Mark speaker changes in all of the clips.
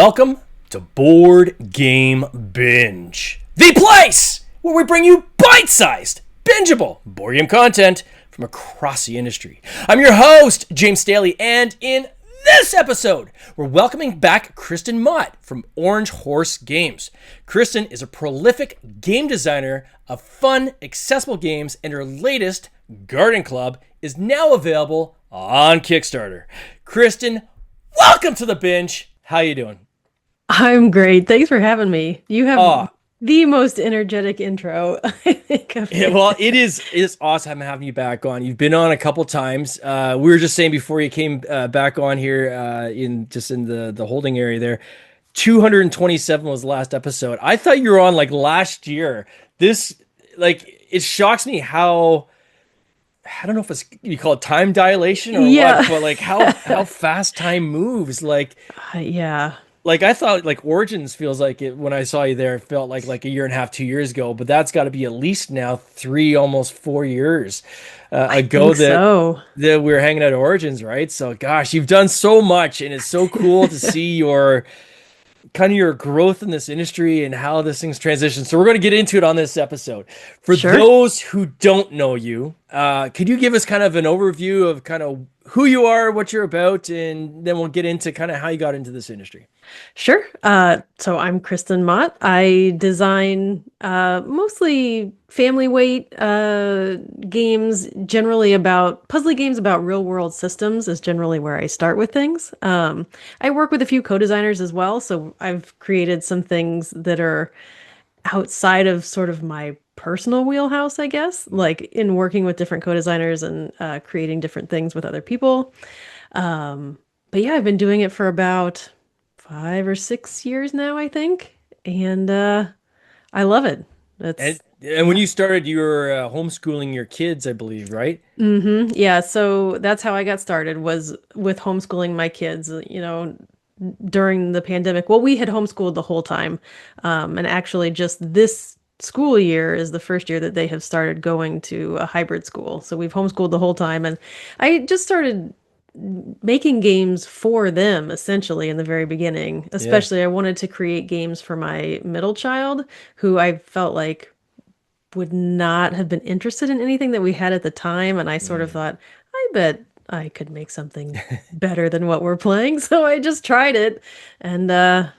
Speaker 1: Welcome to Board Game Binge, the place where we bring you bite-sized, bingeable board game content from across the industry. I'm your host, James Staley, and in this episode, we're welcoming back Kristen Mott from Orange Horse Games. Kristen is a prolific game designer of fun, accessible games, and her latest, Garden Club, is now available on Kickstarter. Kristen, welcome to the binge. How you doing?
Speaker 2: I'm great. Thanks for having me. You have the most energetic intro I think of.
Speaker 1: Yeah, well, it's awesome having you back on. You've been on a couple times. We were just saying before you came back on here in the holding area there, 227 was the last episode. I thought you were on like last year. It shocks me how, I don't know if you call it time dilation or what, but like how fast time moves.
Speaker 2: Yeah.
Speaker 1: Like I thought like Origins feels like it when I saw you there, it felt like a year and a half, 2 years ago, but that's got to be at least now 3, almost 4 years ago that we were hanging out at Origins, right? So gosh, you've done so much, and it's so cool to see your growth in this industry and how this thing's transitioned. So we're going to get into it on this episode. For those who don't know you, could you give us kind of an overview of kind of who you are, what you're about, and then we'll get into kind of how you got into this industry.
Speaker 2: Sure. So I'm Kristen Mott. I design mostly family weight games, generally about puzzly games about real world systems is generally where I start with things. I work with a few co-designers as well. So I've created some things that are outside of sort of my personal wheelhouse, I guess, like in working with different co-designers and creating different things with other people. But yeah, I've been doing it for about 5 or 6 years now, I think. And I love it.
Speaker 1: And when you started, you were homeschooling your kids, I believe, right?
Speaker 2: Mm-hmm. Yeah. So that's how I got started, was with homeschooling my kids, during the pandemic. Well, we had homeschooled the whole time. And actually just this school year is the first year that they have started going to a hybrid school. So we've homeschooled the whole time. And I just started making games for them essentially in the very beginning. Especially I wanted to create games for my middle child, who I felt like would not have been interested in anything that we had at the time. And I sort of thought, I bet I could make something better than what we're playing. So I just tried it and then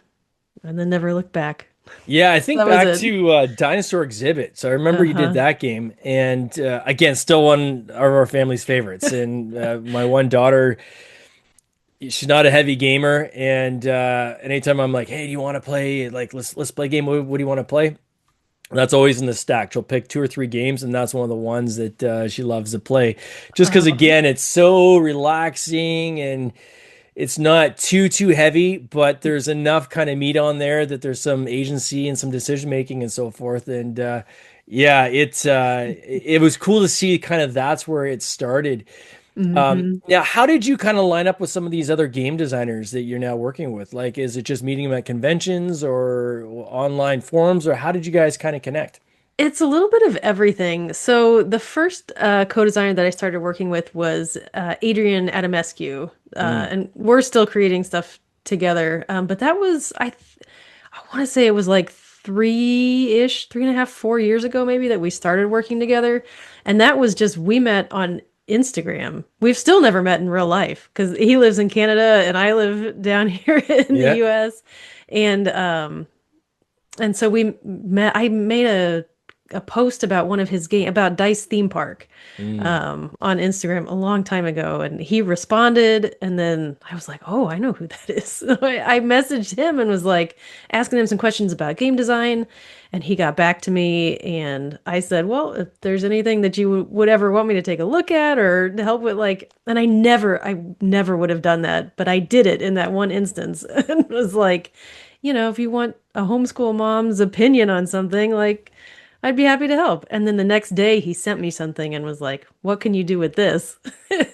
Speaker 2: never looked back.
Speaker 1: Yeah, I think back to Dinosaur Exhibit. So I remember you did that game, and again, still one of our family's favorites. And my one daughter, she's not a heavy gamer, and anytime I'm like, "Hey, do you want to play? Like, let's play a game. What do you want to play?" That's always in the stack. She'll pick 2 or 3 games, and that's one of the ones that she loves to play. Just because, again, it's so relaxing and it's not too heavy, but there's enough kind of meat on there that there's some agency and some decision making and so forth. And it was cool to see kind of that's where it started. Now, how did you kind of line up with some of these other game designers that you're now working with? Like, is it just meeting them at conventions or online forums, or how did you guys kind of connect?
Speaker 2: It's a little bit of everything. So the first co-designer that I started working with was Adrian Adamescu, and we're still creating stuff together. But that was, I want to say it was like 3.5, 4 years ago, maybe, that we started working together. And that was just, we met on Instagram. We've still never met in real life because he lives in Canada and I live down here in the US. And so we met. I made a post about one of his game about Dice Theme Park on Instagram a long time ago, and he responded, and then I was like, oh, I know who that is. So I messaged him and was like asking him some questions about game design, and he got back to me, and I said, well, if there's anything that you would ever want me to take a look at or to help with, like, and I never would have done that, but I did it in that one instance and was like, if you want a homeschool mom's opinion on something, like, I'd be happy to help. And then the next day he sent me something and was like, what can you do with this?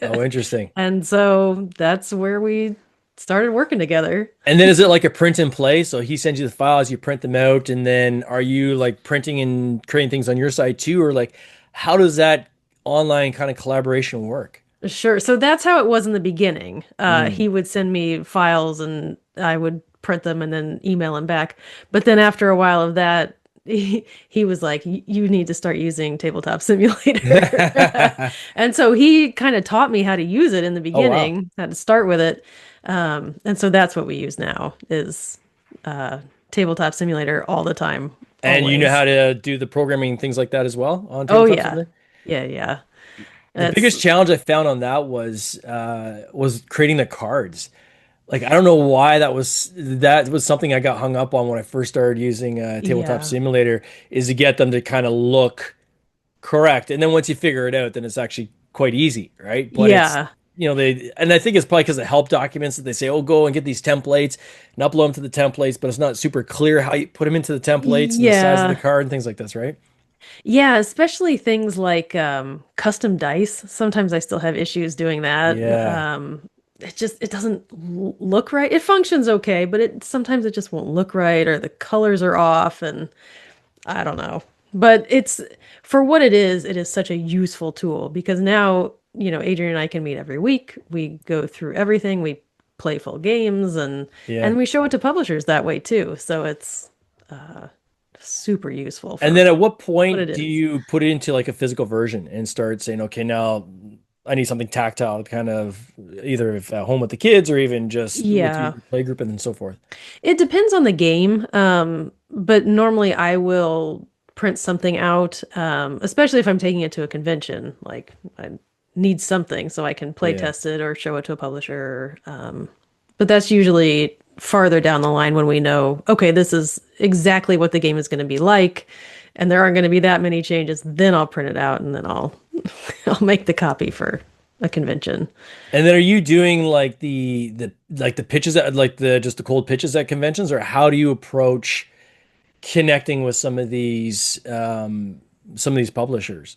Speaker 1: Oh, interesting.
Speaker 2: And so that's where we started working together.
Speaker 1: And then is it like a print and play? So he sends you the files, you print them out, and then are you like printing and creating things on your side too? Or like, how does that online kind of collaboration work?
Speaker 2: Sure. So that's how it was in the beginning. He would send me files and I would print them and then email them back. But then after a while of that, he was like, you need to start using Tabletop Simulator. And so he kind of taught me how to use it in the
Speaker 1: Oh wow.
Speaker 2: beginning, how to start with it. And so that's what we use now is uh, Tabletop Simulator all the time,
Speaker 1: And you know
Speaker 2: always.
Speaker 1: how to do the programming and things like that as well on
Speaker 2: Oh
Speaker 1: tabletop
Speaker 2: yeah.
Speaker 1: simulator?
Speaker 2: Yeah, yeah.
Speaker 1: The
Speaker 2: That's
Speaker 1: biggest challenge I found on that was creating the cards. Like I don't know why that was something I got hung up on when I first started using tabletop
Speaker 2: yeah.
Speaker 1: simulator is to get them to kind of look correct. And then once you figure it out, then it's actually quite easy, right? But it's
Speaker 2: Yeah.
Speaker 1: they and I think it's probably because of help documents that they say, oh, go and get these templates and upload them to the templates, but it's not super clear how you put them into the templates and the size of the
Speaker 2: Yeah.
Speaker 1: card and things like this, right?
Speaker 2: Yeah, especially things like custom dice. Sometimes I still have issues doing that.
Speaker 1: Yeah.
Speaker 2: It doesn't look right. It functions okay, but it sometimes it just won't look right or the colors are off and I don't know. But it's for what it is such a useful tool because now, Adrian and I can meet every week. We go through everything. We play full games
Speaker 1: Yeah.
Speaker 2: and we show it to publishers that way too. So it's super useful
Speaker 1: And
Speaker 2: for
Speaker 1: then at what
Speaker 2: what it
Speaker 1: point do
Speaker 2: is.
Speaker 1: you put it into like a physical version and start saying, okay, now I need something tactile, kind of either if at home with the kids or even just with your
Speaker 2: Yeah.
Speaker 1: play group and so forth.
Speaker 2: It depends on the game, but normally I will print something out, especially if I'm taking it to a convention. Like I need something so I can play
Speaker 1: Yeah.
Speaker 2: test it or show it to a publisher. But that's usually farther down the line when we know, okay, this is exactly what the game is going to be like, and there aren't going to be that many changes. Then I'll print it out and then I'll I'll make the copy for a convention.
Speaker 1: And then are you doing like the pitches at like the just the cold pitches at conventions, or how do you approach connecting with some of these publishers?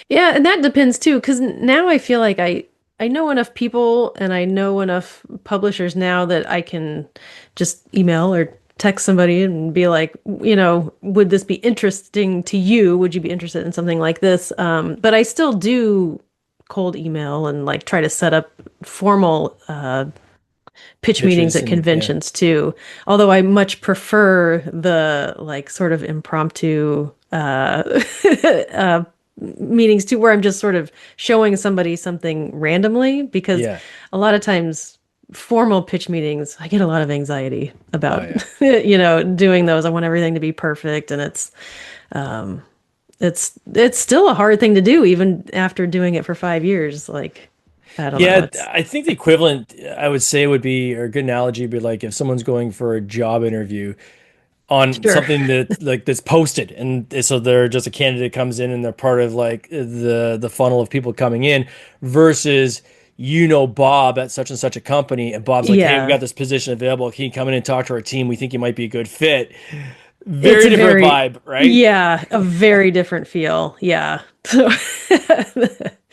Speaker 2: Yeah, and that depends too, because now I feel like I know enough people and I know enough publishers now that I can just email or text somebody and be like, would this be interesting to you? Would you be interested in something like this? But I still do cold email and like try to set up formal pitch meetings
Speaker 1: Pitches
Speaker 2: at
Speaker 1: and yeah.
Speaker 2: conventions too. Although I much prefer the like sort of impromptu uh, meetings too, where I'm just sort of showing somebody something randomly because
Speaker 1: Yeah.
Speaker 2: a lot of times formal pitch meetings, I get a lot of anxiety
Speaker 1: Oh
Speaker 2: about,
Speaker 1: yeah.
Speaker 2: doing those. I want everything to be perfect, and it's still a hard thing to do even after doing it for 5 years. Like, I don't know.
Speaker 1: Yeah,
Speaker 2: It's
Speaker 1: I think the equivalent I would say would be, or a good analogy would be like if someone's going for a job interview on
Speaker 2: sure.
Speaker 1: something that like that's posted, and so they're just a candidate comes in and they're part of like the funnel of people coming in versus Bob at such and such a company, and Bob's like, hey, we
Speaker 2: Yeah.
Speaker 1: got this position available. Can you come in and talk to our team? We think you might be a good fit.
Speaker 2: It's
Speaker 1: Very
Speaker 2: a
Speaker 1: different
Speaker 2: very,
Speaker 1: vibe, right?
Speaker 2: yeah, a very different feel. Yeah. So,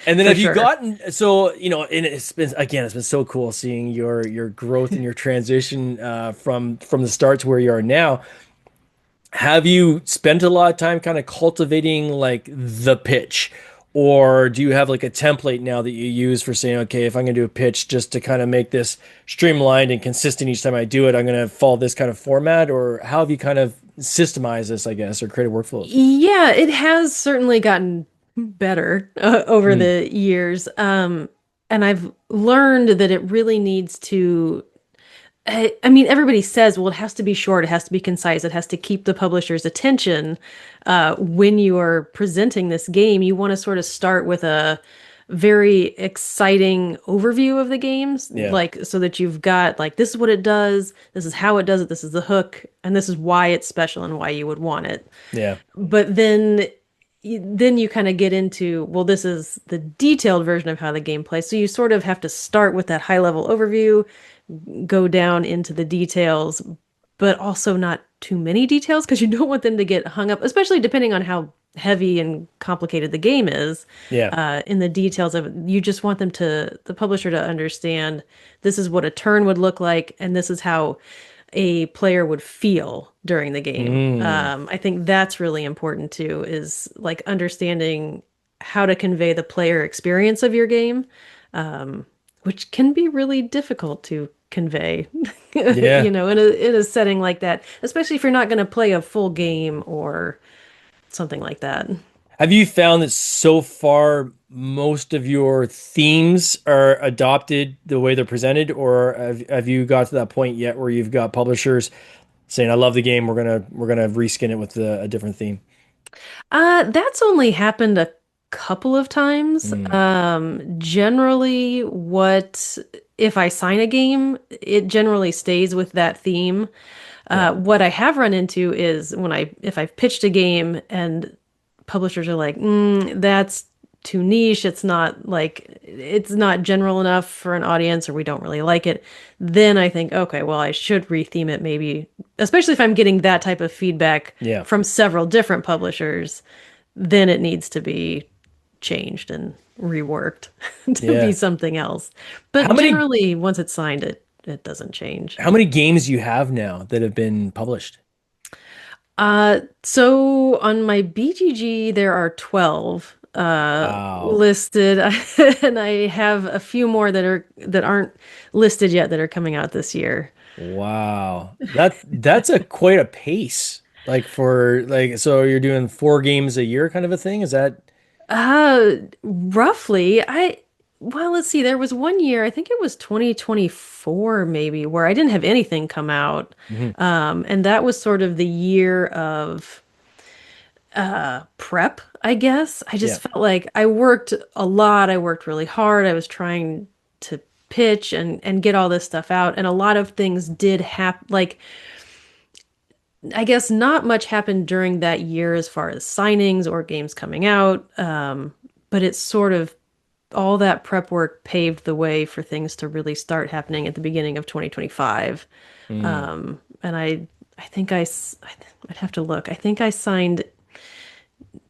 Speaker 1: And then
Speaker 2: for
Speaker 1: have you
Speaker 2: sure.
Speaker 1: gotten so and it's been so cool seeing your growth and your transition from the start to where you are now. Have you spent a lot of time kind of cultivating like the pitch? Or do you have like a template now that you use for saying, okay, if I'm going to do a pitch just to kind of make this streamlined and consistent each time I do it, I'm going to follow this kind of format? Or how have you kind of systemized this, I guess, or created workflows?
Speaker 2: Yeah, it has certainly gotten better over
Speaker 1: Hmm.
Speaker 2: the years. And I've learned that it really needs to I mean, everybody says, well, it has to be short, it has to be concise, it has to keep the publisher's attention. When you are presenting this game, you want to sort of start with a very exciting overview of the games,
Speaker 1: Yeah.
Speaker 2: like so that you've got like this is what it does, this is how it does it, this is the hook, and this is why it's special and why you would want it.
Speaker 1: Yeah.
Speaker 2: But then you kind of get into, well, this is the detailed version of how the game plays. So you sort of have to start with that high level overview, go down into the details, but also not too many details because you don't want them to get hung up, especially depending on how heavy and complicated the game is.
Speaker 1: Yeah.
Speaker 2: In the details of it, you just want the publisher to understand this is what a turn would look like, and this is how a player would feel during the game.
Speaker 1: Mm.
Speaker 2: I think that's really important too, is like understanding how to convey the player experience of your game, which can be really difficult to convey,
Speaker 1: Yeah.
Speaker 2: in a setting like that, especially if you're not going to play a full game or something like that.
Speaker 1: Have you found that so far most of your themes are adopted the way they're presented, or have you got to that point yet where you've got publishers saying, "I love the game, we're gonna reskin it with a different theme"?
Speaker 2: That's only happened a couple of times.
Speaker 1: Mm,
Speaker 2: Generally, what if I sign a game, it generally stays with that theme.
Speaker 1: yeah,
Speaker 2: What I have run into is if I've pitched a game and publishers are like, that's too niche. It's not general enough for an audience, or we don't really like it. Then I think, okay, well, I should retheme it maybe, especially if I'm getting that type of feedback
Speaker 1: yeah,
Speaker 2: from several different publishers, then it needs to be changed and reworked to be
Speaker 1: yeah.
Speaker 2: something else. But
Speaker 1: How many
Speaker 2: generally, once it's signed, it doesn't change.
Speaker 1: how many games do you have now that have been published?
Speaker 2: So on my BGG, there are 12
Speaker 1: Wow.
Speaker 2: listed, and I have a few more that aren't listed yet that are coming out this year.
Speaker 1: Wow. That's a quite a pace. Like for like so you're doing 4 games a year kind of a thing? Is that
Speaker 2: Roughly, well, let's see. There was one year, I think it was 2024 maybe, where I didn't have anything come out.
Speaker 1: Mhm.
Speaker 2: And that was sort of the year of prep, I guess. I
Speaker 1: Yeah.
Speaker 2: just felt like I worked a lot. I worked really hard. I was trying to pitch and get all this stuff out, and a lot of things did happen. Like, I guess not much happened during that year as far as signings or games coming out. But it's sort of all that prep work paved the way for things to really start happening at the beginning of 2025.
Speaker 1: Mm.
Speaker 2: And I think I'd have to look. I think I signed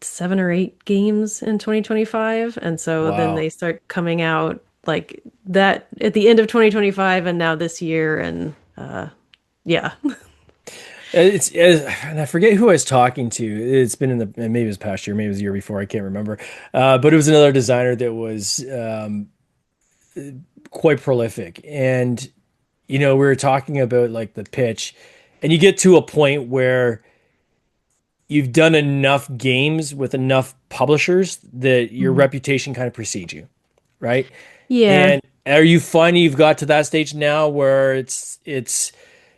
Speaker 2: 7 or 8 games in 2025. And so then
Speaker 1: Wow.
Speaker 2: they start coming out like that at the end of 2025 and now this year. And yeah.
Speaker 1: And I forget who I was talking to. It's been in the maybe it was past year, maybe it was the year before. I can't remember. But it was another designer that was quite prolific. And we were talking about like the pitch, and you get to a point where you've done enough games with enough publishers that your
Speaker 2: Mhm.
Speaker 1: reputation kind of precedes you, right?
Speaker 2: Yeah.
Speaker 1: And are you finding you've got to that stage now where it's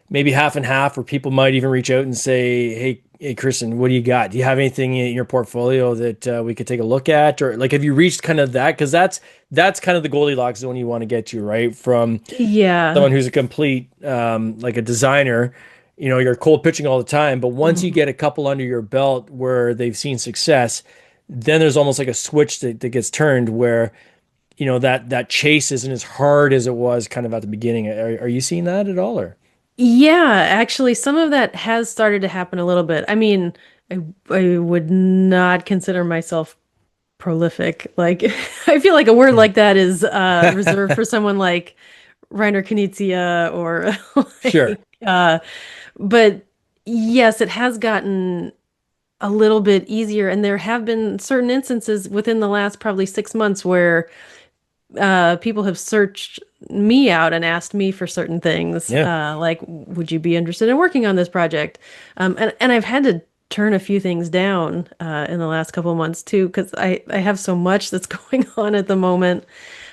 Speaker 1: maybe half and half, where people might even reach out and say, hey, Kristen, what do you got? Do you have anything in your portfolio that we could take a look at? Or like, have you reached kind of that? Because that's kind of the Goldilocks zone you want to get to, right? From
Speaker 2: Yeah.
Speaker 1: someone who's a complete, like a designer, you're cold pitching all the time. But once you
Speaker 2: Mhm.
Speaker 1: get a couple under your belt where they've seen success, then there's almost like a switch that gets turned where, that chase isn't as hard as it was kind of at the beginning. Are you seeing that at all, or?
Speaker 2: Yeah, actually, some of that has started to happen a little bit. I mean, I would not consider myself prolific. Like, I feel like a word like that is reserved for someone like Reiner Knizia or
Speaker 1: Sure.
Speaker 2: like, but yes, it has gotten a little bit easier, and there have been certain instances within the last probably 6 months where people have searched me out and asked me for certain things,
Speaker 1: Yeah.
Speaker 2: like, would you be interested in working on this project? And I've had to turn a few things down in the last couple of months too, because I have so much that's going on at the moment.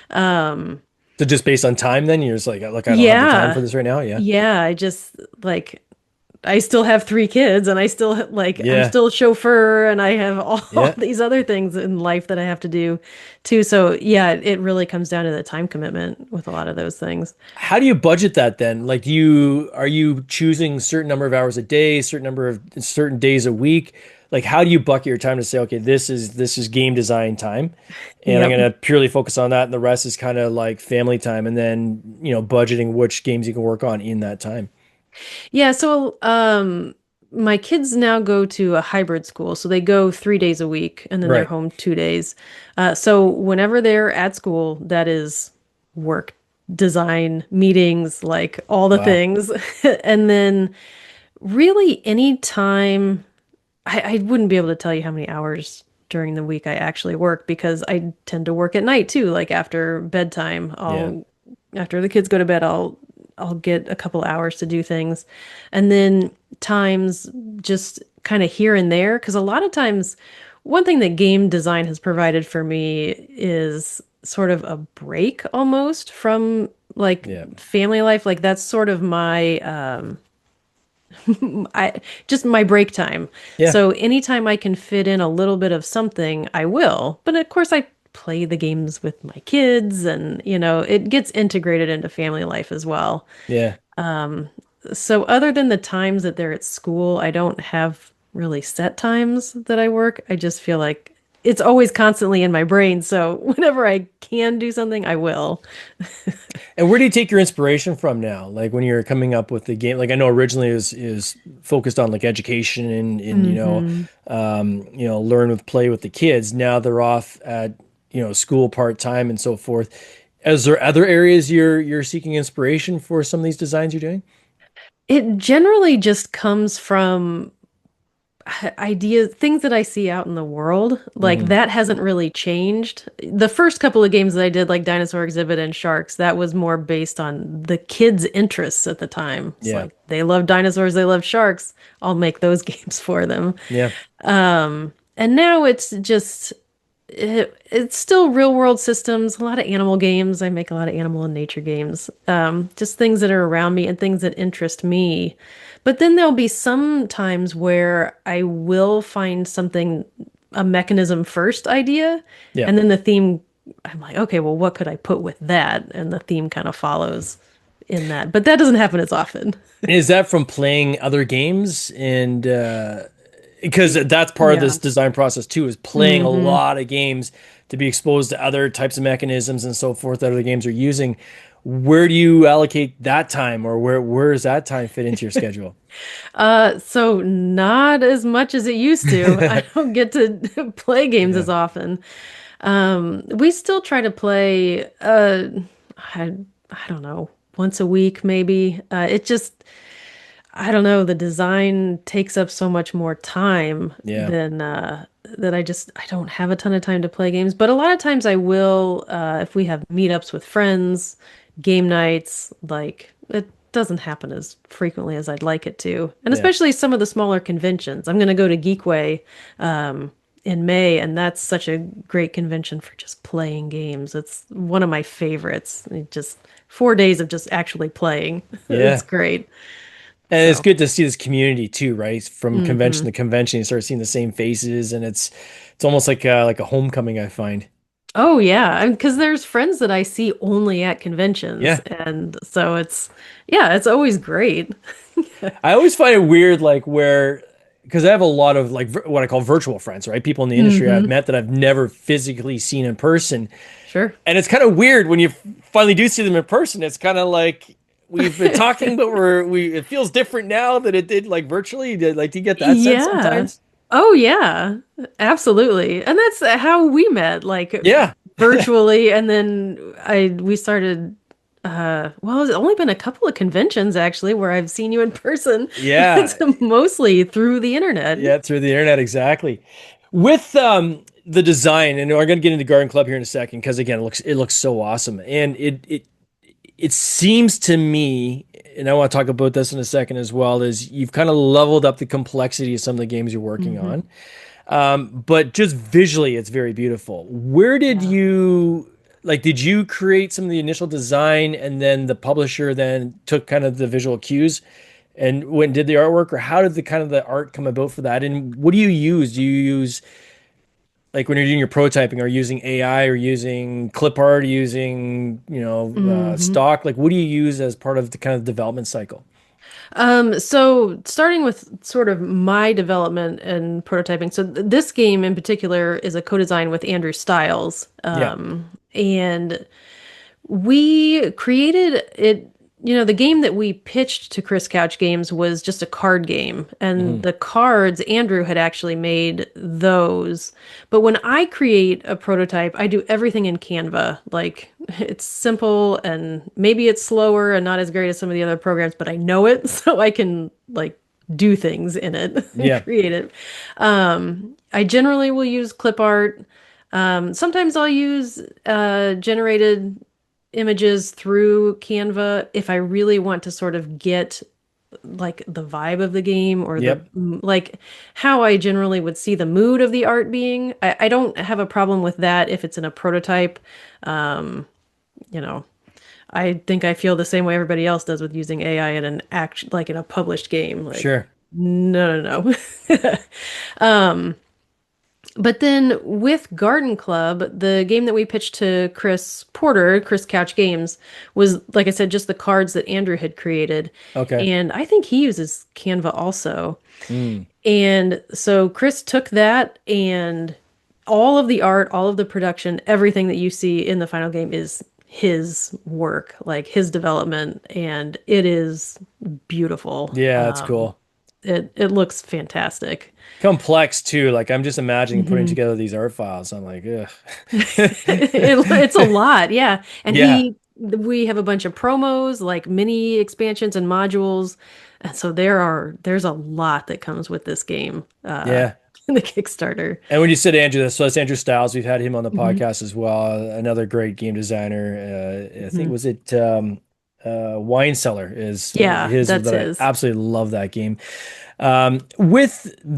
Speaker 2: Um,
Speaker 1: So just based on time, then you're just like, look, I don't have the time for
Speaker 2: yeah,
Speaker 1: this right now. Yeah.
Speaker 2: yeah, I just like I still have 3 kids and I still I'm
Speaker 1: Yeah.
Speaker 2: still a chauffeur and I have all
Speaker 1: Yeah.
Speaker 2: these other things in life that I have to do too. So yeah, it really comes down to the time commitment with a lot of those things.
Speaker 1: How do you budget that then? Like, are you choosing certain number of hours a day, certain days a week? Like, how do you bucket your time to say, okay, this is game design time, and I'm
Speaker 2: Yep.
Speaker 1: gonna purely focus on that, and the rest is kind of like family time, and then budgeting which games you can work on in that time.
Speaker 2: Yeah, so my kids now go to a hybrid school, so they go 3 days a week and then they're
Speaker 1: Right.
Speaker 2: home 2 days. So whenever they're at school, that is work, design, meetings, like all the
Speaker 1: Wow.
Speaker 2: things. And then really any time I wouldn't be able to tell you how many hours during the week I actually work because I tend to work at night too, like after bedtime.
Speaker 1: Yeah.
Speaker 2: After the kids go to bed, I'll get a couple hours to do things. And then times just kind of here and there. Because a lot of times, one thing that game design has provided for me is sort of a break almost from like
Speaker 1: Yeah.
Speaker 2: family life. Like that's sort of my I just my break time.
Speaker 1: Yeah.
Speaker 2: So anytime I can fit in a little bit of something, I will. But of course I play the games with my kids and it gets integrated into family life as well.
Speaker 1: Yeah.
Speaker 2: So other than the times that they're at school, I don't have really set times that I work. I just feel like it's always constantly in my brain. So whenever I can do something, I will.
Speaker 1: And where do you take your inspiration from now? Like when you're coming up with the game, like I know originally is focused on like education and
Speaker 2: Hmm.
Speaker 1: learn with play with the kids. Now they're off at, school part-time and so forth. Is there other areas you're seeking inspiration for some of these designs you're doing?
Speaker 2: It generally just comes from ideas, things that I see out in the world. Like
Speaker 1: Hmm.
Speaker 2: that hasn't really changed. The first couple of games that I did, like Dinosaur Exhibit and Sharks, that was more based on the kids' interests at the time. It's
Speaker 1: Yeah.
Speaker 2: like they love dinosaurs, they love sharks. I'll make those games for them.
Speaker 1: Yeah.
Speaker 2: And now it's just it's still real world systems, a lot of animal games. I make a lot of animal and nature games. Just things that are around me and things that interest me. But then there'll be some times where I will find something, a mechanism first idea,
Speaker 1: Yeah.
Speaker 2: and then the theme, I'm like, okay, well, what could I put with that? And the theme kind of follows in that. But that doesn't happen as often.
Speaker 1: And is that from playing other games and because that's part of this
Speaker 2: Yeah.
Speaker 1: design process too, is playing a
Speaker 2: Hmm.
Speaker 1: lot of games to be exposed to other types of mechanisms and so forth that other games are using. Where do you allocate that time, or where does that time fit into your schedule?
Speaker 2: So not as much as it used to. I don't get to play games
Speaker 1: Yeah.
Speaker 2: as often. We still try to play, I, I don't know, once a week maybe. It just, I don't know, the design takes up so much more time
Speaker 1: Yeah.
Speaker 2: than, that I don't have a ton of time to play games. But a lot of times I will, if we have meetups with friends, game nights, like it doesn't happen as frequently as I'd like it to. And
Speaker 1: Yeah.
Speaker 2: especially some of the smaller conventions. I'm going to go to Geekway, in May, and that's such a great convention for just playing games. It's one of my favorites. It just 4 days of just actually playing. It's
Speaker 1: Yeah.
Speaker 2: great.
Speaker 1: And it's
Speaker 2: So,
Speaker 1: good to see this community too, right? From convention
Speaker 2: hmm.
Speaker 1: to convention, you start seeing the same faces, and it's almost like a homecoming, I find.
Speaker 2: Oh yeah, because there's friends that I see only at conventions,
Speaker 1: Yeah.
Speaker 2: and so yeah, it's always great.
Speaker 1: I always find it weird, like where, because I have a lot of like what I call virtual friends, right? People in the industry I've
Speaker 2: Hmm.
Speaker 1: met that I've never physically seen in person.
Speaker 2: Sure.
Speaker 1: And it's kind of weird when you finally do see them in person. It's kind of like we've been talking, but it feels different now than it did like virtually. Like, do you get that sense
Speaker 2: Yeah.
Speaker 1: sometimes?
Speaker 2: Oh yeah, absolutely. And that's how we met, like
Speaker 1: Yeah.
Speaker 2: virtually, and then I we started well, it's only been a couple of conventions actually where I've seen you in person.
Speaker 1: Yeah.
Speaker 2: It's mostly through the internet.
Speaker 1: Yeah, through the internet, exactly. With the design, and we're going to get into Garden Club here in a second because again, it looks so awesome, and it seems to me, and I want to talk about this in a second as well, is you've kind of leveled up the complexity of some of the games you're working
Speaker 2: Hmm.
Speaker 1: on. But just visually, it's very beautiful. Where did
Speaker 2: Yeah.
Speaker 1: you like? Did you create some of the initial design, and then the publisher then took kind of the visual cues and went and did the artwork, or how did the kind of the art come about for that? And what do you use? Do you use like when you're doing your prototyping, are you using AI or using clip art, using
Speaker 2: Hmm.
Speaker 1: stock? Like, what do you use as part of the kind of development cycle?
Speaker 2: So starting with sort of my development and prototyping. So this game in particular is a co-design with Andrew Stiles.
Speaker 1: Yeah.
Speaker 2: And we created it, the game that we pitched to Chris Couch Games was just a card game. And
Speaker 1: Hmm.
Speaker 2: the cards, Andrew had actually made those. But when I create a prototype, I do everything in Canva. Like it's simple and maybe it's slower and not as great as some of the other programs, but I know it, so I can like do things in it and
Speaker 1: Yeah.
Speaker 2: create it. I generally will use clip art. Sometimes I'll use generated images through Canva if I really want to sort of get like the vibe of the game or the
Speaker 1: Yep.
Speaker 2: like how I generally would see the mood of the art being. I don't have a problem with that if it's in a prototype. Um, you know, I think I feel the same way everybody else does with using AI in an act like in a published game. Like,
Speaker 1: Sure.
Speaker 2: no, no, no. But then with Garden Club, the game that we pitched to Chris Porter, Chris Couch Games, was, like I said, just the cards that Andrew had created.
Speaker 1: Okay.
Speaker 2: And I think he uses Canva also.
Speaker 1: Mm.
Speaker 2: And so Chris took that and all of the art, all of the production, everything that you see in the final game is his work, like his development, and it is beautiful.
Speaker 1: Yeah, that's cool.
Speaker 2: It looks fantastic.
Speaker 1: Complex too. Like I'm just imagining putting
Speaker 2: Mhm.
Speaker 1: together these art files. I'm like, ugh.
Speaker 2: It's a lot, yeah. And
Speaker 1: Yeah.
Speaker 2: we have a bunch of promos, like mini expansions and modules. And so there's a lot that comes with this game,
Speaker 1: Yeah.
Speaker 2: in the Kickstarter.
Speaker 1: And when you said Andrew, so that's Andrew Styles. We've had him on the
Speaker 2: Hmm.
Speaker 1: podcast as well. Another great game designer. I think
Speaker 2: Hmm.
Speaker 1: was it Wine Cellar is
Speaker 2: Yeah,
Speaker 1: his
Speaker 2: that's
Speaker 1: that I
Speaker 2: his.
Speaker 1: absolutely love that game.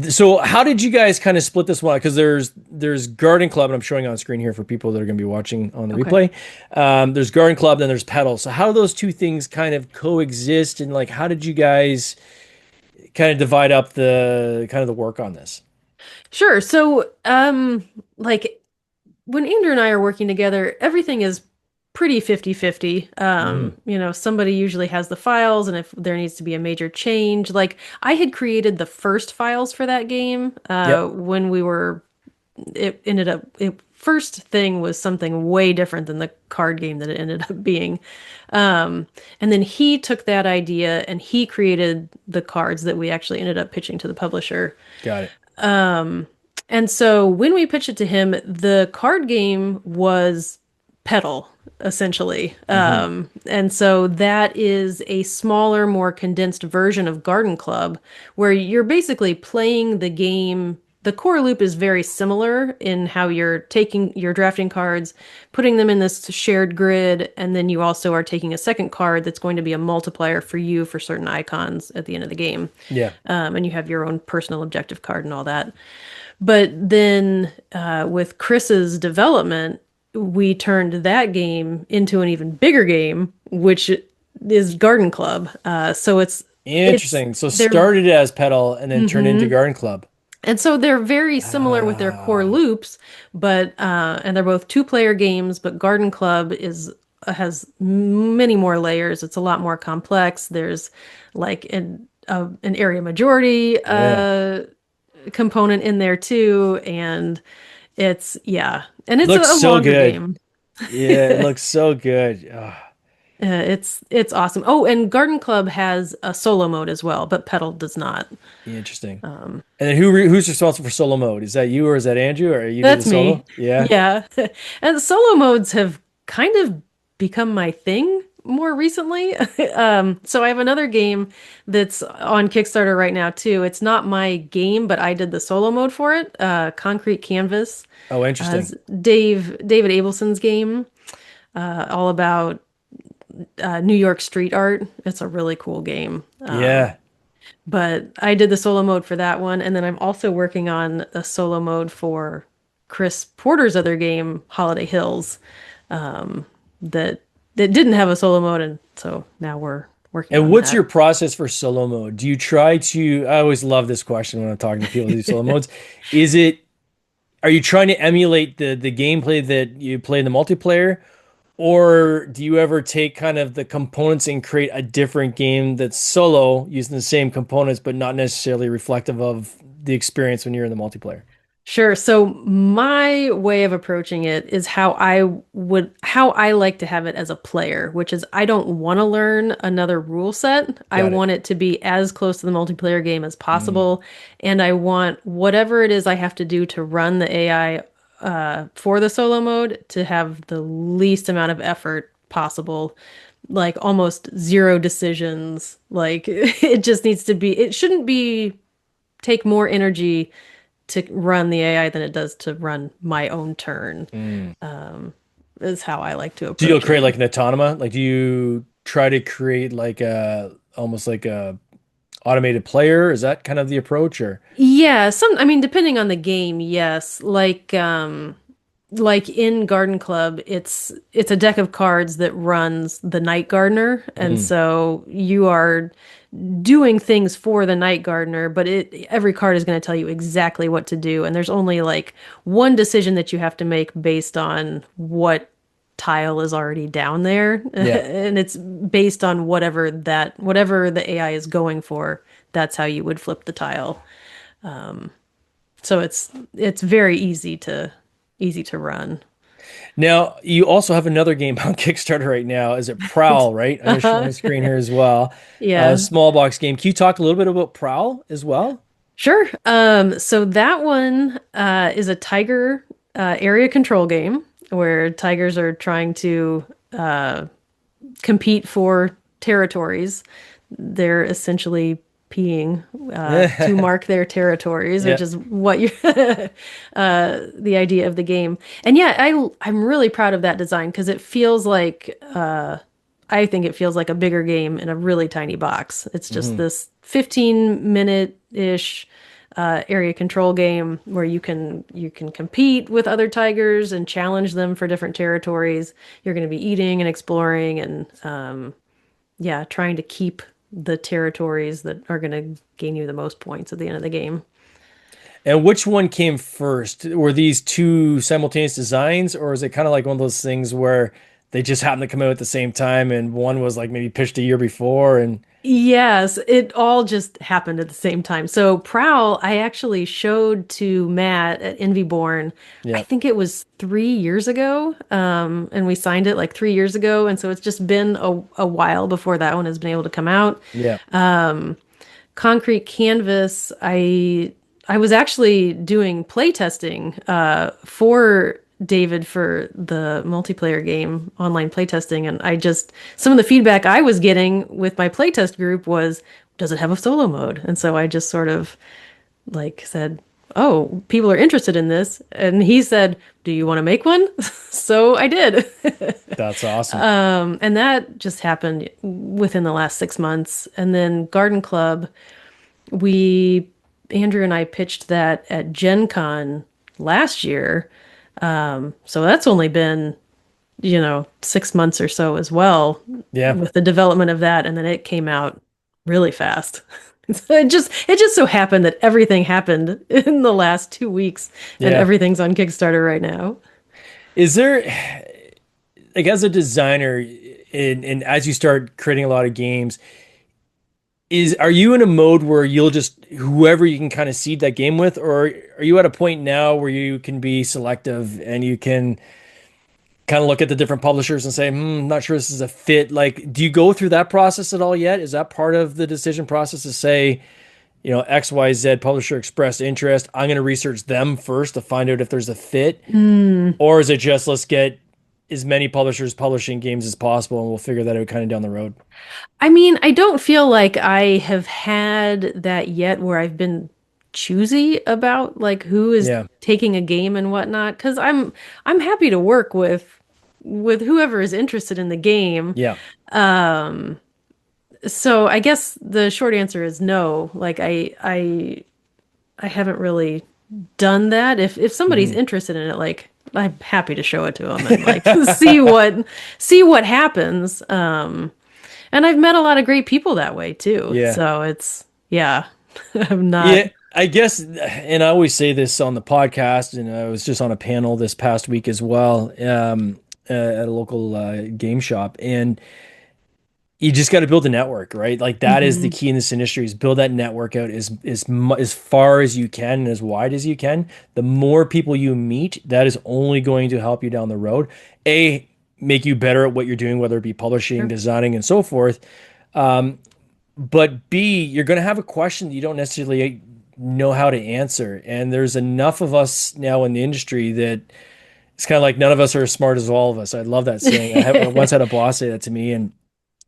Speaker 1: So how did you guys kind of split this one? Because there's Garden Club, and I'm showing on screen here for people that are going to be watching on the
Speaker 2: Okay.
Speaker 1: replay. There's Garden Club, then there's Pedal. So how do those two things kind of coexist, and like how did you guys kind of divide up the kind of the work on this?
Speaker 2: Sure. So, like when Andrew and I are working together, everything is pretty 50-50.
Speaker 1: Hmm.
Speaker 2: Somebody usually has the files, and if there needs to be a major change, like I had created the first files for that game,
Speaker 1: Yep.
Speaker 2: when it ended up, first thing was something way different than the card game that it ended up being. And then he took that idea and he created the cards that we actually ended up pitching to the publisher.
Speaker 1: Got it.
Speaker 2: And so when we pitched it to him, the card game was Pedal, essentially.
Speaker 1: Hmm.
Speaker 2: And so that is a smaller, more condensed version of Garden Club, where you're basically playing the game. The core loop is very similar in how you're drafting cards, putting them in this shared grid, and then you also are taking a second card that's going to be a multiplier for you for certain icons at the end of the game.
Speaker 1: Yeah.
Speaker 2: And you have your own personal objective card and all that. But then with Chris's development, we turned that game into an even bigger game, which is Garden Club. So it's
Speaker 1: Interesting. So
Speaker 2: they're
Speaker 1: started as Pedal and then turned into
Speaker 2: mhm.
Speaker 1: Garden Club.
Speaker 2: And so they're very similar with their core
Speaker 1: Ah,
Speaker 2: loops, but and they're both two-player games, but Garden Club is has many more layers. It's a lot more complex. There's like an area majority
Speaker 1: yeah.
Speaker 2: component in there too, and it's
Speaker 1: Looks
Speaker 2: a
Speaker 1: so
Speaker 2: longer
Speaker 1: good.
Speaker 2: game.
Speaker 1: Yeah, it looks so good. Ah,
Speaker 2: It's awesome. Oh, and Garden Club has a solo mode as well, but Pedal does not.
Speaker 1: interesting. And then who's responsible for solo mode? Is that you or is that Andrew or you do the
Speaker 2: That's me.
Speaker 1: solo? Yeah.
Speaker 2: Yeah. And solo modes have kind of become my thing more recently. So I have another game that's on Kickstarter right now too. It's not my game, but I did the solo mode for it. Concrete Canvas.
Speaker 1: Oh, interesting.
Speaker 2: It's David Abelson's game, all about New York street art. It's a really cool game.
Speaker 1: Yeah.
Speaker 2: But I did the solo mode for that one, and then I'm also working on a solo mode for Chris Porter's other game, Holiday Hills, that didn't have a solo mode, and so now we're working
Speaker 1: And
Speaker 2: on
Speaker 1: what's your
Speaker 2: that.
Speaker 1: process for solo mode? Do you try to, I always love this question when I'm talking to people who do solo modes. Is it, are you trying to emulate the gameplay that you play in the multiplayer? Or do you ever take kind of the components and create a different game that's solo using the same components, but not necessarily reflective of the experience when you're in the multiplayer?
Speaker 2: Sure. So my way of approaching it is how I like to have it as a player, which is I don't want to learn another rule set. I
Speaker 1: Got it.
Speaker 2: want it to be as close to the multiplayer game as
Speaker 1: Mm,
Speaker 2: possible. And I want whatever it is I have to do to run the AI for the solo mode to have the least amount of effort possible, like almost zero decisions. Like it just needs to be, it shouldn't be take more energy to run the AI than it does to run my own turn.
Speaker 1: mm.
Speaker 2: is how I like to
Speaker 1: Do you
Speaker 2: approach
Speaker 1: create
Speaker 2: it.
Speaker 1: like an autonoma? Like, do you try to create like a almost like a automated player? Is that kind of the approach, or?
Speaker 2: Yeah, I mean, depending on the game, yes. Like in Garden Club, it's a deck of cards that runs the Night Gardener, and
Speaker 1: Mm,
Speaker 2: so you are doing things for the Night Gardener, but every card is going to tell you exactly what to do, and there's only like one decision that you have to make based on what tile is already down there,
Speaker 1: yeah.
Speaker 2: and it's based on whatever the AI is going for, that's how you would flip the tile. So it's very easy to run.
Speaker 1: Now, you also have another game on Kickstarter right now. Is it Prowl, right? I'm going to show my screen here as well.
Speaker 2: Yeah,
Speaker 1: Small box game. Can you talk a little bit about Prowl as well?
Speaker 2: sure. So that one is a tiger area control game where tigers are trying to uh, compete for territories. They're essentially peeing to mark their territories, which
Speaker 1: Yeah.
Speaker 2: is what you the idea of the game. And yeah, I'm really proud of that design because it feels like I think it feels like a bigger game in a really tiny box. It's just
Speaker 1: Hmm.
Speaker 2: this 15-minute-ish area control game where you can compete with other tigers and challenge them for different territories. You're going to be eating and exploring and yeah, trying to keep the territories that are going to gain you the most points at the end of the game.
Speaker 1: And which one came first? Were these two simultaneous designs, or is it kind of like one of those things where they just happened to come out at the same time and one was like maybe pitched a year before and
Speaker 2: Yes, it all just happened at the same time. So Prowl, I actually showed to Matt at Envyborn. I
Speaker 1: yeah.
Speaker 2: think it was 3 years ago, and we signed it like 3 years ago, and so it's just been a while before that one has been able to come out.
Speaker 1: Yeah.
Speaker 2: Concrete Canvas, I was actually doing playtesting for David for the multiplayer game, online playtesting, and some of the feedback I was getting with my playtest group was, does it have a solo mode? And so I just sort of like said, oh, people are interested in this. And he said, do you want to make one? So I did.
Speaker 1: That's awesome.
Speaker 2: And that just happened within the last 6 months. And then Garden Club, we Andrew and I pitched that at Gen Con last year. So that's only been, 6 months or so as well
Speaker 1: Yeah.
Speaker 2: with the development of that, and then it came out really fast. It just so happened that everything happened in the last 2 weeks, and
Speaker 1: Yeah.
Speaker 2: everything's on Kickstarter right now.
Speaker 1: Is there like as a designer and as you start creating a lot of games, are you in a mode where you'll just whoever you can kind of seed that game with, or are you at a point now where you can be selective and you can kind of look at the different publishers and say, not sure this is a fit. Like, do you go through that process at all yet? Is that part of the decision process to say, XYZ publisher expressed interest? I'm going to research them first to find out if there's a fit.
Speaker 2: Mm.
Speaker 1: Or is it just let's get as many publishers publishing games as possible and we'll figure that out kind of down the road?
Speaker 2: I mean, I don't feel like I have had that yet where I've been choosy about like who is
Speaker 1: Yeah.
Speaker 2: taking a game and whatnot, because I'm happy to work with whoever is interested in the game.
Speaker 1: Yeah.
Speaker 2: So I guess the short answer is no. Like I haven't really done that. If somebody's
Speaker 1: Hmm.
Speaker 2: interested in it, like I'm happy to show it to them and like see what happens. And I've met a lot of great people that way too.
Speaker 1: Yeah.
Speaker 2: So yeah, I'm not.
Speaker 1: Yeah. I guess, and I always say this on the podcast, and I was just on a panel this past week as well, at a local game shop, and you just got to build a network, right? Like that is the
Speaker 2: Mhm.
Speaker 1: key in this industry is build that network out as far as you can and as wide as you can. The more people you meet, that is only going to help you down the road. A, make you better at what you're doing, whether it be publishing,
Speaker 2: Sure.
Speaker 1: designing, and so forth. But B, you're going to have a question that you don't necessarily know how to answer. And there's enough of us now in the industry that it's kind of like none of us are as smart as all of us. I love that saying. I once had a boss say that to me, and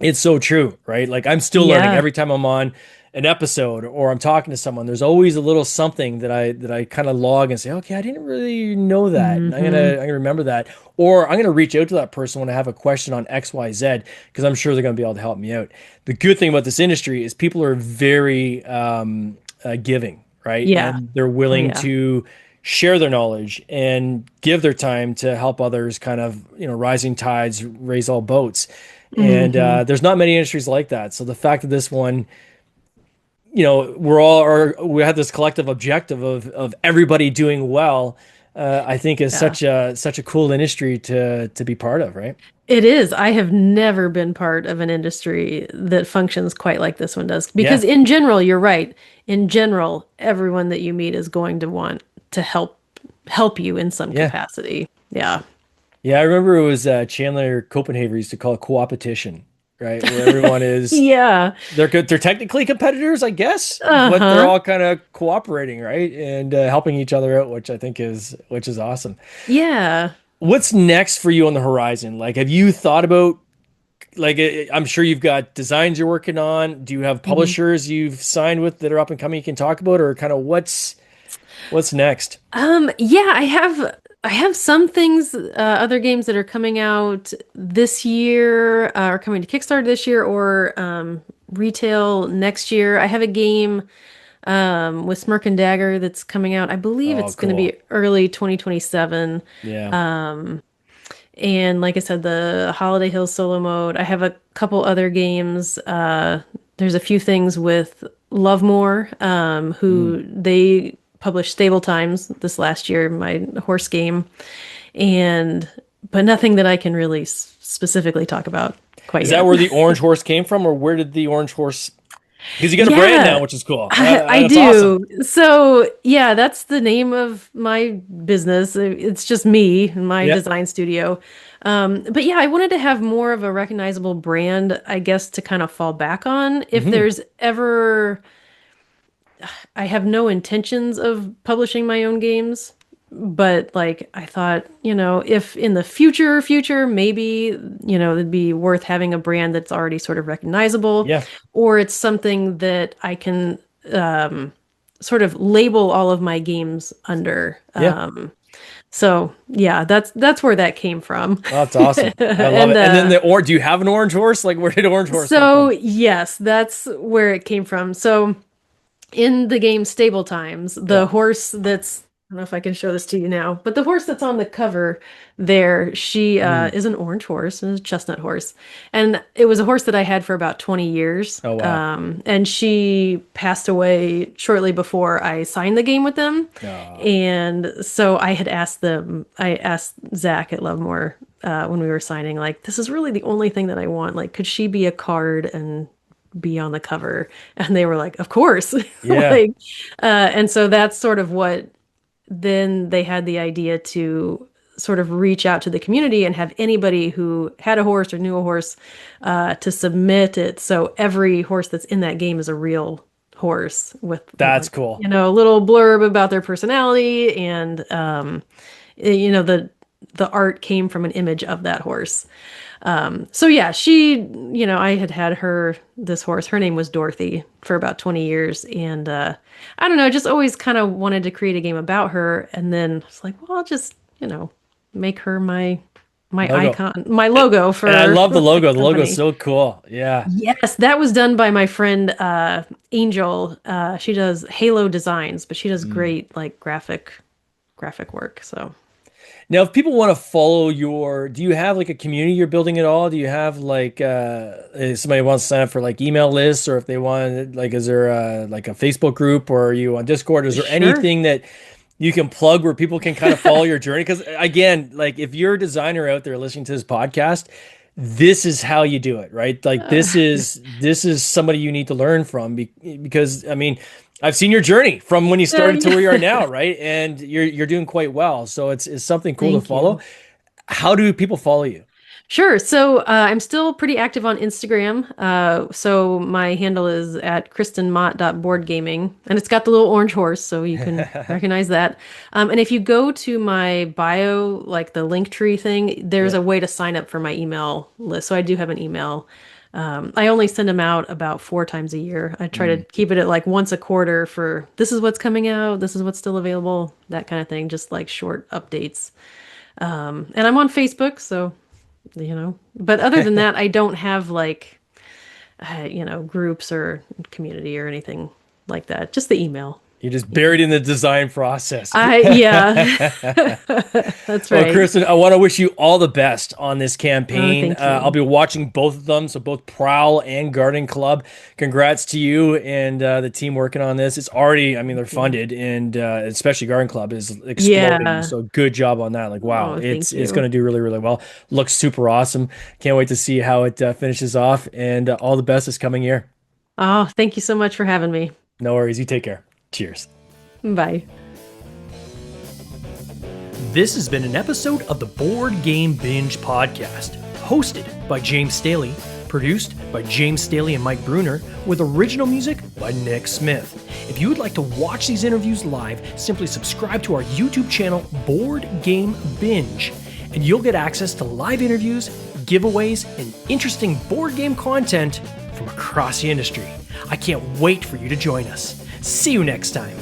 Speaker 1: it's so true, right? Like I'm still learning
Speaker 2: Yeah.
Speaker 1: every time I'm on an episode or I'm talking to someone, there's always a little something that I kind of log and say, okay, I didn't really know that, and
Speaker 2: Hmm.
Speaker 1: I'm gonna remember that, or I'm gonna reach out to that person when I have a question on X, Y, Z, because I'm sure they're gonna be able to help me out. The good thing about this industry is people are very giving, right?
Speaker 2: Yeah.
Speaker 1: And they're
Speaker 2: Oh
Speaker 1: willing
Speaker 2: yeah.
Speaker 1: to share their knowledge and give their time to help others kind of, rising tides raise all boats. And
Speaker 2: Hmm.
Speaker 1: there's not many industries like that. So the fact that this one, we have this collective objective of everybody doing well, I think is
Speaker 2: Yeah.
Speaker 1: such a cool industry to be part of, right?
Speaker 2: It is. I have never been part of an industry that functions quite like this one does. Because
Speaker 1: Yeah.
Speaker 2: in general, you're right. In general, everyone that you meet is going to want to help you in some
Speaker 1: Yeah.
Speaker 2: capacity. Yeah.
Speaker 1: Yeah, I remember it was Chandler Copenhaver used to call it co-opetition, right? Where everyone is
Speaker 2: Yeah.
Speaker 1: they're technically competitors, I guess, but they're
Speaker 2: Uh-huh.
Speaker 1: all kind of cooperating, right? And helping each other out, which is awesome.
Speaker 2: Yeah.
Speaker 1: What's next for you on the horizon? Like, have you thought about like I'm sure you've got designs you're working on. Do you have
Speaker 2: Mhm.
Speaker 1: publishers you've signed with that are up and coming you can talk about, or kind of what's next?
Speaker 2: Yeah, I have some things, other games that are coming out this year, or coming to Kickstarter this year, or retail next year. I have a game with Smirk and Dagger that's coming out. I believe
Speaker 1: Oh,
Speaker 2: it's going to be
Speaker 1: cool.
Speaker 2: early 2027.
Speaker 1: Yeah.
Speaker 2: And like I said, the Holiday Hills solo mode. I have a couple other games. There's a few things with Lovemore,
Speaker 1: Mm.
Speaker 2: who they published Stable Times this last year, my horse game, and but nothing that I can really specifically talk about quite
Speaker 1: Is that
Speaker 2: yet.
Speaker 1: where the orange horse came from, or where did the orange horse? Because you got a brand now,
Speaker 2: Yeah,
Speaker 1: which is cool.
Speaker 2: I
Speaker 1: That's awesome.
Speaker 2: do. So, yeah, that's the name of my business. It's just me, my
Speaker 1: Yeah.
Speaker 2: design studio. But yeah, I wanted to have more of a recognizable brand, I guess, to kind of fall back on. If
Speaker 1: Hmm.
Speaker 2: there's ever, I have no intentions of publishing my own games, but like I thought, if in the future, maybe, it'd be worth having a brand that's already sort of recognizable,
Speaker 1: Yeah.
Speaker 2: or it's something that I can sort of label all of my games under.
Speaker 1: Yeah.
Speaker 2: So yeah, that's where that came from.
Speaker 1: Oh, that's awesome. I love
Speaker 2: And
Speaker 1: it. And then do you have an orange horse? Like, where did orange horse come
Speaker 2: so
Speaker 1: from?
Speaker 2: yes, that's where it came from. So in the game Stable Times,
Speaker 1: Yeah.
Speaker 2: the horse that's I don't know if I can show this to you now, but the horse that's on the cover there, she
Speaker 1: Mm.
Speaker 2: is an orange horse, a chestnut horse. And it was a horse that I had for about 20 years.
Speaker 1: Oh, wow.
Speaker 2: And she passed away shortly before I signed the game with them.
Speaker 1: Oh,
Speaker 2: And so I asked Zach at Lovemore when we were signing, like, this is really the only thing that I want. Like, could she be a card and be on the cover? And they were like, of course.
Speaker 1: yeah.
Speaker 2: Like, and so that's sort of what then they had the idea to sort of reach out to the community and have anybody who had a horse or knew a horse to submit it. So every horse that's in that game is a real horse with
Speaker 1: That's
Speaker 2: like,
Speaker 1: cool.
Speaker 2: a little blurb about their personality, and the art came from an image of that horse. So yeah, I had this horse. Her name was Dorothy for about 20 years. And I don't know, just always kind of wanted to create a game about her. And then it's like, well, I'll just, make her my
Speaker 1: Logo.
Speaker 2: icon, my logo
Speaker 1: And I
Speaker 2: for
Speaker 1: love the
Speaker 2: my
Speaker 1: logo. The logo's
Speaker 2: company.
Speaker 1: so cool. Yeah.
Speaker 2: Yes, that was done by my friend Angel. She does Halo designs, but she does
Speaker 1: Mm.
Speaker 2: great like graphic work. So
Speaker 1: Now, if people want to follow do you have like a community you're building at all? Do you have like if somebody wants to sign up for like email lists, or if they want like, is there like a Facebook group, or are you on Discord? Is there
Speaker 2: sure.
Speaker 1: anything that you can plug where people can kind of follow your journey? Because again, like if you're a designer out there listening to this podcast, this is how you do it, right? Like
Speaker 2: Uh,
Speaker 1: this is somebody you need to learn from because I mean, I've seen your journey from when you started to
Speaker 2: yeah.
Speaker 1: where you are now, right? And you're doing quite well. So it's something cool to
Speaker 2: Thank
Speaker 1: follow.
Speaker 2: you.
Speaker 1: How do people follow you?
Speaker 2: Sure. So I'm still pretty active on Instagram. So my handle is at kristenmott.boardgaming, and it's got the little orange horse, so you can recognize that. And if you go to my bio, like the link tree thing, there's
Speaker 1: Yeah.
Speaker 2: a way to sign up for my email list. So I do have an email. I only send them out about 4 times a year. I try to keep it at like once a quarter for this is what's coming out, this is what's still available, that kind of thing, just like short updates. And I'm on Facebook, so, but other than that, I don't have like, groups or community or anything like that, just the email.
Speaker 1: You're just buried in the design process.
Speaker 2: Yeah, that's right.
Speaker 1: Well, Kristen, I want to wish you all the best on this campaign.
Speaker 2: Thank you.
Speaker 1: I'll be watching both of them, so both Prowl and Garden Club. Congrats to you and the team working on this. It's already, I mean, they're funded, and especially Garden Club is exploding.
Speaker 2: Yeah.
Speaker 1: So good job on that. Like, wow, it's going to do really, really well. Looks super awesome. Can't wait to see how it finishes off, and all the best this coming year.
Speaker 2: Oh, thank you so much for having me.
Speaker 1: No worries. You take care. Cheers.
Speaker 2: Bye.
Speaker 1: This has been an episode of the Board Game Binge podcast, hosted by James Staley, produced by James Staley and Mike Bruner, with original music by Nick Smith. If you would like to watch these interviews live, simply subscribe to our YouTube channel, Board Game Binge, and you'll get access to live interviews, giveaways, and interesting board game content from across the industry. I can't wait for you to join us. See you next time.